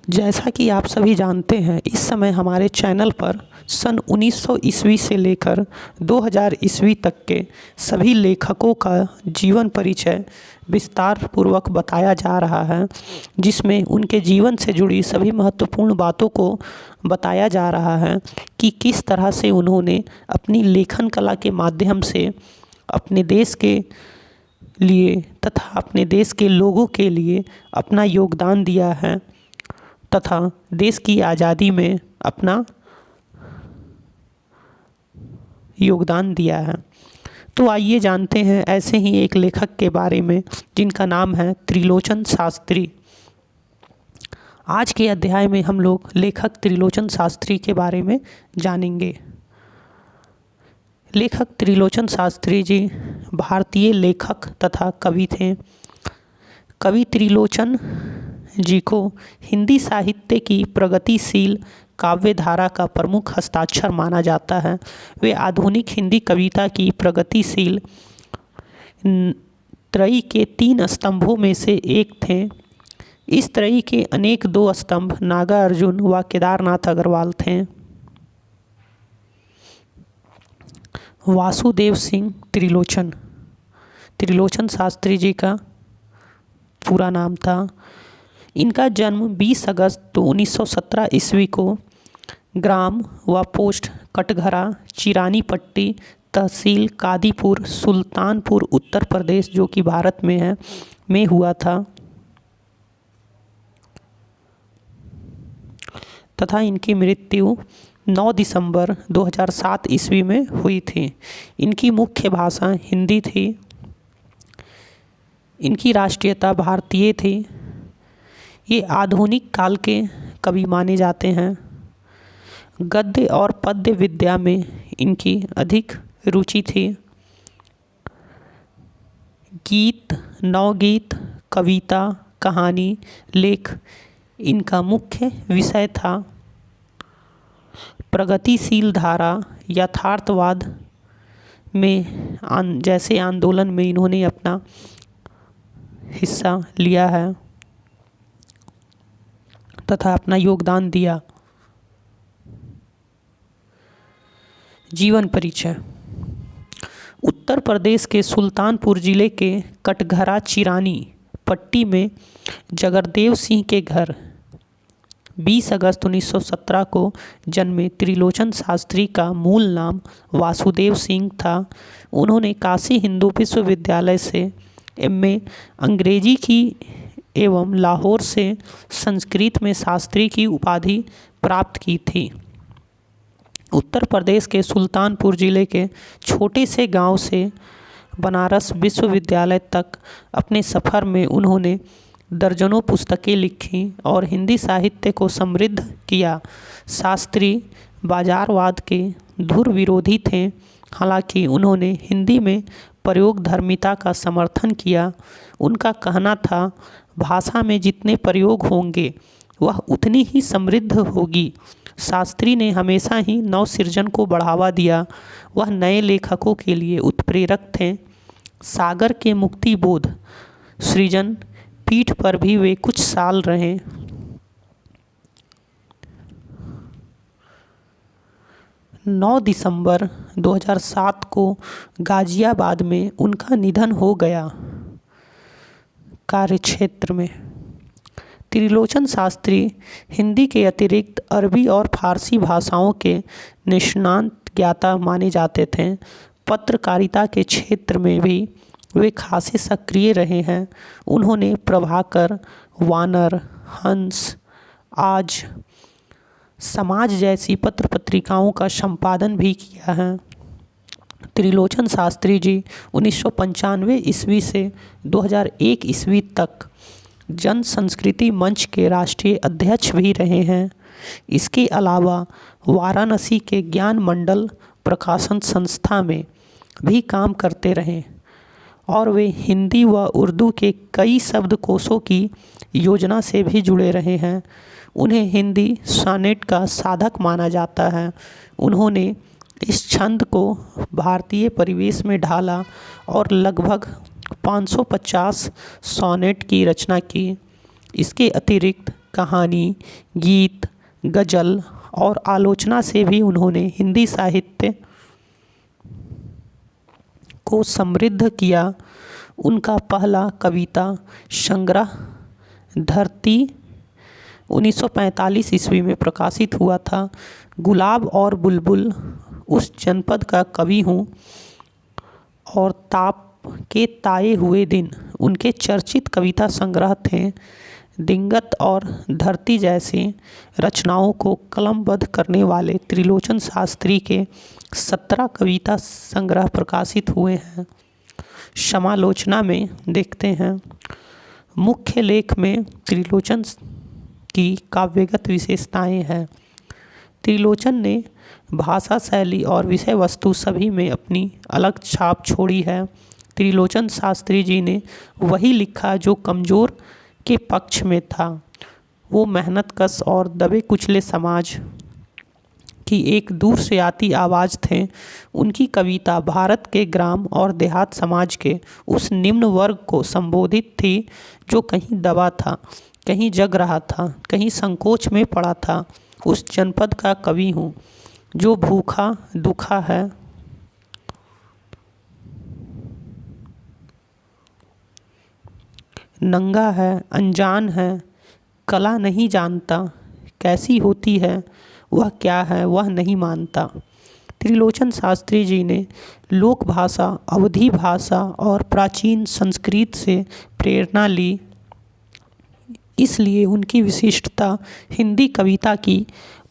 जैसा कि आप सभी जानते हैं, इस समय हमारे चैनल पर सन 1900 ईस्वी से लेकर 2000 ईस्वी तक के सभी लेखकों का जीवन परिचय विस्तार पूर्वक बताया जा रहा है, जिसमें उनके जीवन से जुड़ी सभी महत्वपूर्ण बातों को बताया जा रहा है कि किस तरह से उन्होंने अपनी लेखन कला के माध्यम से अपने देश के लिए तथा अपने देश के लोगों के लिए अपना योगदान दिया है तथा देश की आज़ादी में अपना योगदान दिया है। तो आइए जानते हैं ऐसे ही एक लेखक के बारे में जिनका नाम है त्रिलोचन शास्त्री। आज के अध्याय में हम लोग लेखक त्रिलोचन शास्त्री के बारे में जानेंगे। लेखक त्रिलोचन शास्त्री जी भारतीय लेखक तथा कवि थे। कवि त्रिलोचन जी को हिंदी साहित्य की प्रगतिशील काव्य धारा का प्रमुख हस्ताक्षर माना जाता है। वे आधुनिक हिंदी कविता की प्रगतिशील त्रयी के 3 स्तंभों में से एक थे। इस त्रयी के अनेक 2 स्तंभ नागार्जुन व केदारनाथ अग्रवाल थे। वासुदेव सिंह त्रिलोचन, त्रिलोचन शास्त्री जी का पूरा नाम था। इनका जन्म 20 अगस्त 1917 ईस्वी को ग्राम व पोस्ट कटघरा, चिरानी पट्टी, तहसील कादीपुर, सुल्तानपुर, उत्तर प्रदेश जो कि भारत में है, में हुआ था तथा इनकी मृत्यु 9 दिसंबर 2007 ईस्वी में हुई थी। इनकी मुख्य भाषा हिंदी थी। इनकी राष्ट्रीयता भारतीय थी। ये आधुनिक काल के कवि माने जाते हैं। गद्य और पद्य विद्या में इनकी अधिक रुचि थी। गीत, नवगीत, कविता, कहानी, लेख इनका मुख्य विषय था। प्रगतिशील धारा, यथार्थवाद में जैसे आंदोलन में इन्होंने अपना हिस्सा लिया है तथा अपना योगदान दिया। जीवन परिचय। उत्तर प्रदेश के सुल्तानपुर जिले के कटघरा चिरानी पट्टी में जगरदेव सिंह के घर 20 अगस्त 1917 को जन्मे त्रिलोचन शास्त्री का मूल नाम वासुदेव सिंह था। उन्होंने काशी हिंदू विश्वविद्यालय से एमए अंग्रेजी की एवं लाहौर से संस्कृत में शास्त्री की उपाधि प्राप्त की थी। उत्तर प्रदेश के सुल्तानपुर जिले के छोटे से गांव से बनारस विश्वविद्यालय तक अपने सफ़र में उन्होंने दर्जनों पुस्तकें लिखी और हिंदी साहित्य को समृद्ध किया। शास्त्री बाजारवाद के धुर विरोधी थे। हालांकि उन्होंने हिंदी में प्रयोगधर्मिता का समर्थन किया। उनका कहना था, भाषा में जितने प्रयोग होंगे वह उतनी ही समृद्ध होगी। शास्त्री ने हमेशा ही नव सृजन को बढ़ावा दिया। वह नए लेखकों के लिए उत्प्रेरक थे। सागर के मुक्तिबोध सृजन पीठ पर भी वे कुछ साल रहे। नौ दिसंबर 2007 को गाजियाबाद में उनका निधन हो गया। कार्यक्षेत्र में त्रिलोचन शास्त्री हिंदी के अतिरिक्त अरबी और फारसी भाषाओं के निष्णात ज्ञाता माने जाते थे। पत्रकारिता के क्षेत्र में भी वे खासे सक्रिय रहे हैं। उन्होंने प्रभाकर, वानर, हंस, आज, समाज जैसी पत्र पत्रिकाओं का संपादन भी किया है। त्रिलोचन शास्त्री जी 1995 ईस्वी से 2001 ईस्वी तक जन संस्कृति मंच के राष्ट्रीय अध्यक्ष भी रहे हैं। इसके अलावा वाराणसी के ज्ञान मंडल प्रकाशन संस्था में भी काम करते रहे और वे हिंदी व उर्दू के कई शब्दकोशों की योजना से भी जुड़े रहे हैं। उन्हें हिंदी सॉनेट का साधक माना जाता है। उन्होंने इस छंद को भारतीय परिवेश में ढाला और लगभग 550 सॉनेट की रचना की। इसके अतिरिक्त कहानी, गीत, गज़ल और आलोचना से भी उन्होंने हिंदी साहित्य को समृद्ध किया। उनका पहला कविता संग्रह धरती 1945 ईस्वी में प्रकाशित हुआ था। गुलाब और बुलबुल, उस जनपद का कवि हूँ और ताप के ताए हुए दिन उनके चर्चित कविता संग्रह थे। दिगंत और धरती जैसी रचनाओं को कलमबद्ध करने वाले त्रिलोचन शास्त्री के 17 कविता संग्रह प्रकाशित हुए हैं। समालोचना में देखते हैं। मुख्य लेख में त्रिलोचन की काव्यगत विशेषताएं हैं। त्रिलोचन ने भाषा, शैली और विषय वस्तु सभी में अपनी अलग छाप छोड़ी है। त्रिलोचन शास्त्री जी ने वही लिखा जो कमज़ोर के पक्ष में था। वो मेहनतकश और दबे कुचले समाज की एक दूर से आती आवाज़ थे। उनकी कविता भारत के ग्राम और देहात समाज के उस निम्न वर्ग को संबोधित थी जो कहीं दबा था, कहीं जग रहा था, कहीं संकोच में पड़ा था। उस जनपद का कवि हूँ जो भूखा दुखा है, नंगा है, अनजान है, कला नहीं जानता, कैसी होती है वह, क्या है वह नहीं मानता। त्रिलोचन शास्त्री जी ने लोक भाषा, अवधी भाषा और प्राचीन संस्कृत से प्रेरणा ली। इसलिए उनकी विशिष्टता हिंदी कविता की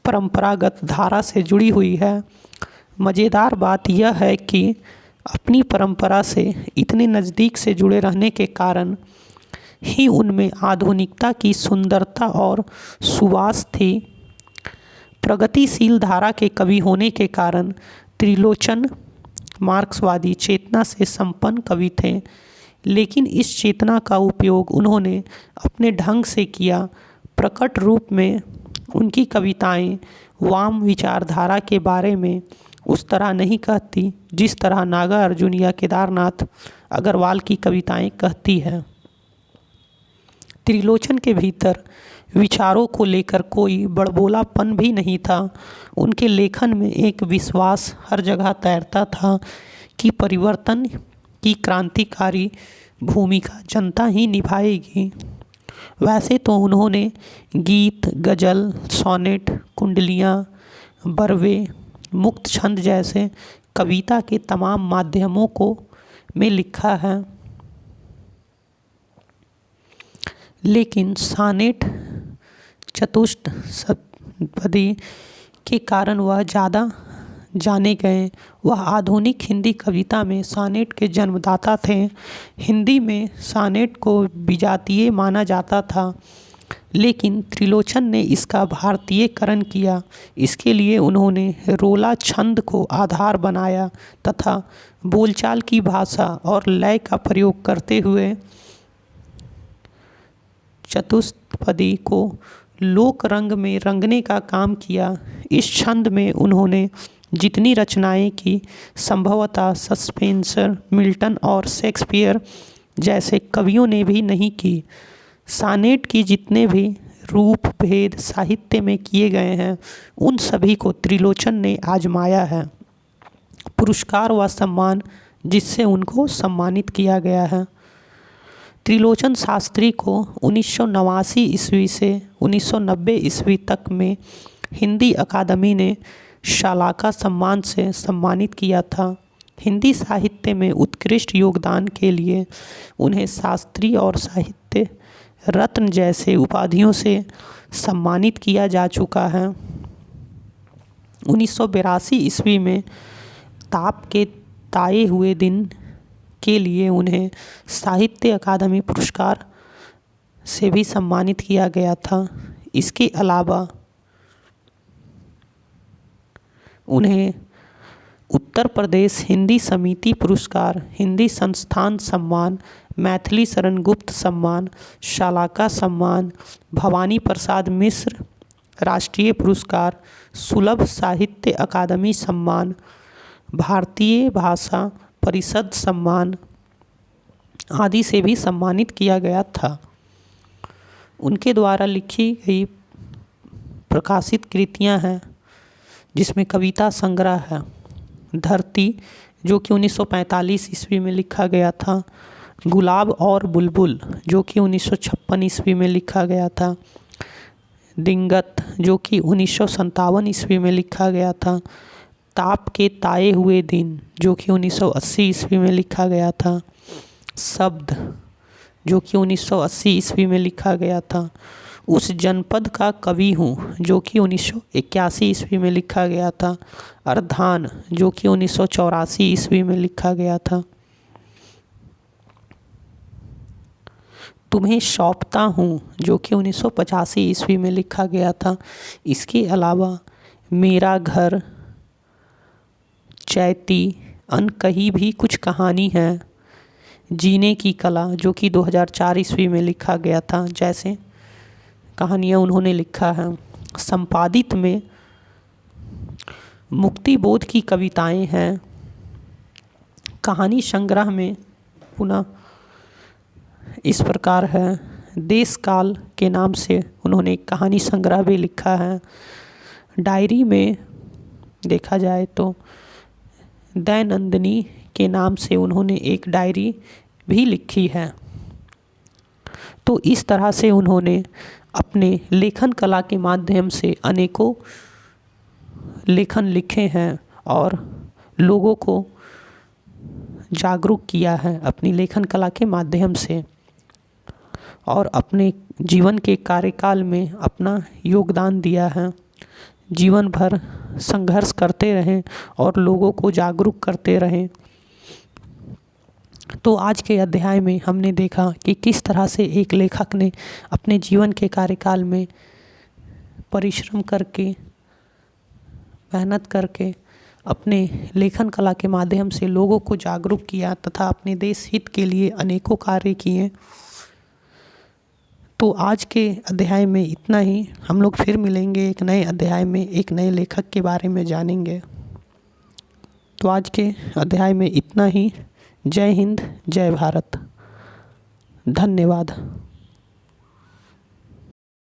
परंपरागत धारा से जुड़ी हुई है। मज़ेदार बात यह है कि अपनी परंपरा से इतने नज़दीक से जुड़े रहने के कारण ही उनमें आधुनिकता की सुंदरता और सुवास थी। प्रगतिशील धारा के कवि होने के कारण त्रिलोचन मार्क्सवादी चेतना से संपन्न कवि थे, लेकिन इस चेतना का उपयोग उन्होंने अपने ढंग से किया। प्रकट रूप में उनकी कविताएं वाम विचारधारा के बारे में उस तरह नहीं कहती जिस तरह नागार्जुन या केदारनाथ अग्रवाल की कविताएं कहती हैं। त्रिलोचन के भीतर विचारों को लेकर कोई बड़बोलापन भी नहीं था। उनके लेखन में एक विश्वास हर जगह तैरता था कि परिवर्तन की क्रांतिकारी भूमिका जनता ही निभाएगी। वैसे तो उन्होंने गीत, गज़ल, सोनेट, कुंडलियाँ, बरवे, मुक्त छंद जैसे कविता के तमाम माध्यमों को में लिखा है, लेकिन सानेट चतुष्पदी के कारण वह ज़्यादा जाने गए। वह आधुनिक हिंदी कविता में सानेट के जन्मदाता थे। हिंदी में सानेट को विजातीय माना जाता था, लेकिन त्रिलोचन ने इसका भारतीयकरण किया। इसके लिए उन्होंने रोला छंद को आधार बनाया तथा बोलचाल की भाषा और लय का प्रयोग करते हुए चतुष्पदी को लोक रंग में रंगने का काम किया। इस छंद में उन्होंने जितनी रचनाएं की संभवतः स्पेंसर, मिल्टन और शेक्सपियर जैसे कवियों ने भी नहीं की। सानेट की जितने भी रूप भेद साहित्य में किए गए हैं उन सभी को त्रिलोचन ने आजमाया है। पुरस्कार व सम्मान जिससे उनको सम्मानित किया गया है। त्रिलोचन शास्त्री को 1989 ईस्वी से 1990 ईस्वी तक में हिंदी अकादमी ने शालाका सम्मान से सम्मानित किया था। हिंदी साहित्य में उत्कृष्ट योगदान के लिए उन्हें शास्त्री और साहित्य रत्न जैसे उपाधियों से सम्मानित किया जा चुका है। 1982 ईस्वी में ताप के ताए हुए दिन के लिए उन्हें साहित्य अकादमी पुरस्कार से भी सम्मानित किया गया था। इसके अलावा उन्हें उत्तर प्रदेश हिंदी समिति पुरस्कार, हिंदी संस्थान सम्मान, मैथिली शरण गुप्त सम्मान, शालाका सम्मान, भवानी प्रसाद मिश्र राष्ट्रीय पुरस्कार, सुलभ साहित्य अकादमी सम्मान, भारतीय भाषा परिषद सम्मान आदि से भी सम्मानित किया गया था। उनके द्वारा लिखी गई प्रकाशित कृतियां हैं, जिसमें कविता संग्रह है धरती, जो कि 1945 ईस्वी में लिखा गया था, गुलाब और बुलबुल, जो कि 1956 ईस्वी में लिखा गया था, दिंगत, जो कि 1957 ईस्वी में लिखा गया था, ताप के ताए हुए दिन, जो कि 1980 ईस्वी में लिखा गया था, शब्द, जो कि 1980 ईस्वी में लिखा गया था, उस जनपद का कवि हूँ, जो कि 1981 ईस्वी में लिखा गया था, अर्धान, जो कि 1984 ईस्वी में लिखा गया था, तुम्हें सौंपता हूँ, जो कि 1985 ईस्वी में लिखा गया था। इसके अलावा मेरा घर, चैती, अनकही भी कुछ कहानी है, जीने की कला, जो कि 2004 ईस्वी में लिखा गया था, जैसे कहानियाँ उन्होंने लिखा है। संपादित में मुक्ति बोध की कविताएं हैं। कहानी संग्रह में पुनः इस प्रकार है, देश काल के नाम से उन्होंने एक कहानी संग्रह भी लिखा है। डायरी में देखा जाए तो दैनंदिनी के नाम से उन्होंने एक डायरी भी लिखी है। तो इस तरह से उन्होंने अपने लेखन कला के माध्यम से अनेकों लेखन लिखे हैं और लोगों को जागरूक किया है अपनी लेखन कला के माध्यम से, और अपने जीवन के कार्यकाल में अपना योगदान दिया है। जीवन भर संघर्ष करते रहें और लोगों को जागरूक करते रहें। तो आज के अध्याय में हमने देखा कि किस तरह से एक लेखक ने अपने जीवन के कार्यकाल में परिश्रम करके, मेहनत करके अपने लेखन कला के माध्यम से लोगों को जागरूक किया तथा अपने देश हित के लिए अनेकों कार्य किए। तो आज के अध्याय में इतना ही। हम लोग फिर मिलेंगे एक नए अध्याय में, एक नए लेखक के बारे में जानेंगे। तो आज के अध्याय में इतना ही। जय हिंद, जय भारत, धन्यवाद।